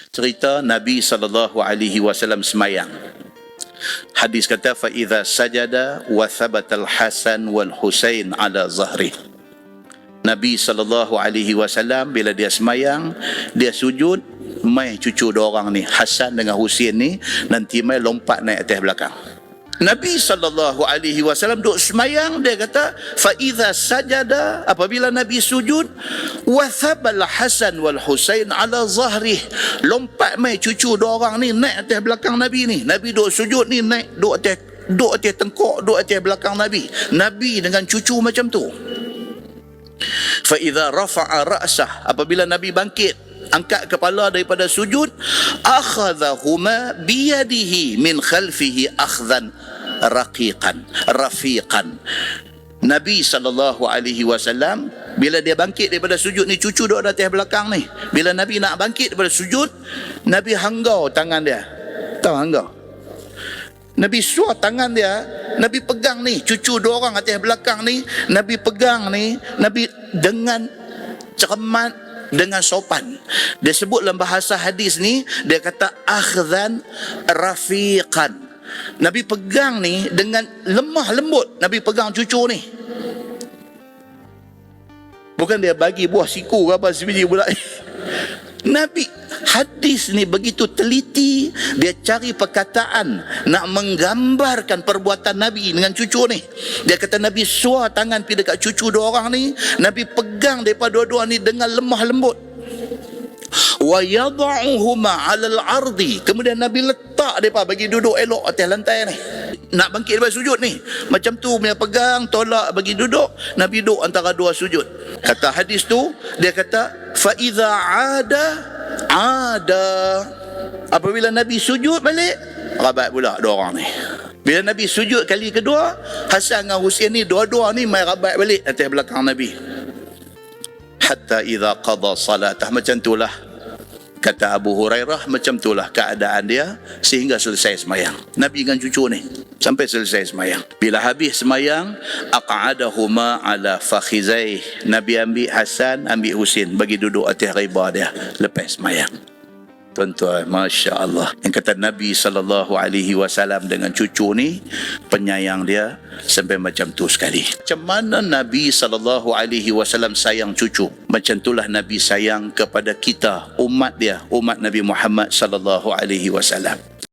Cerita Nabi SAW semayang. Hadis kata, فَإِذَا سَجَدَ وَثَبَتَ الْحَسَنُ وَالْحُسَيْنُ عَلَى ظَهْرِهِ. Nabi SAW bila dia semayang, dia sujud, mai cucu dua orang ni, Hasan dengan Husain ni, nanti mai lompat naik atas belakang. Nabi SAW duduk semayang, dia kata, فَإِذَا سَجَدَ, apabila Nabi sujud, وَثَبَ الْحَسَنُ وَالْحُسَيْنُ عَلَى ظَهْرِهِ, lompat mai cucu dua orang ni naik atas belakang Nabi ni. Nabi duduk sujud ni, naik duduk atas tengkok, duduk atas belakang Nabi. Nabi dengan cucu macam tu. فَإِذَا رَفَعَ رَأْسَهُ, apabila Nabi bangkit, angkat kepala daripada sujud, أَخَذَهُمَا بِيَدِهِ مِنْ خَلْفِهِ أَخْذًا rafiqan. Nabi SAW bila dia bangkit daripada sujud ni, cucu duduk di atas belakang ni, bila Nabi nak bangkit daripada sujud, Nabi hanggau tangan dia. Tahu hanggau? Nabi suar tangan dia, Nabi pegang ni, cucu dua orang atas belakang ni, Nabi pegang ni, Nabi dengan cermat, dengan sopan. Dia sebut dalam bahasa hadis ni, dia kata akhzan rafiqan. Nabi pegang ni dengan lemah lembut. Nabi pegang cucu ni. Bukan dia bagi buah siku ke apa sebiji pula. Nabi, hadis ni begitu teliti, dia cari perkataan nak menggambarkan perbuatan Nabi dengan cucu ni. Dia kata Nabi suar tangan pergi dekat cucu dua orang ni, Nabi pegang daripada dua-dua ni dengan lemah lembut. Wa yad'uhuma 'alal ardi, kemudian Nabi letak depa bagi duduk elok atas lantai ni. Nak bangkit daripada sujud ni, macam tu punya pegang, tolak bagi duduk, Nabi duduk antara dua sujud. Kata hadis tu, dia kata fa iza ada, apabila Nabi sujud balik, rabat pula dua orang ni. Bila Nabi sujud kali kedua, Hasan dengan Husain ni dua-dua ni mai rabat balik atas belakang Nabi. Hatta idza qada salatah, macam itulah kata Abu Hurairah, macam itulah keadaan dia sehingga selesai semayang. Nabi dengan cucu ni sampai selesai semayang. Bila habis semayang, aq'adahuma ala fakhizai, Nabi ambil Hasan, ambil Husain, bagi duduk atas riba dia lepas semayang. Tuan-tuan, Masya Allah, yang kata Nabi SAW dengan cucu ni, penyayang dia sampai macam tu sekali. Macam mana Nabi SAW sayang cucu, macam itulah Nabi sayang kepada kita, umat dia, umat Nabi Muhammad SAW.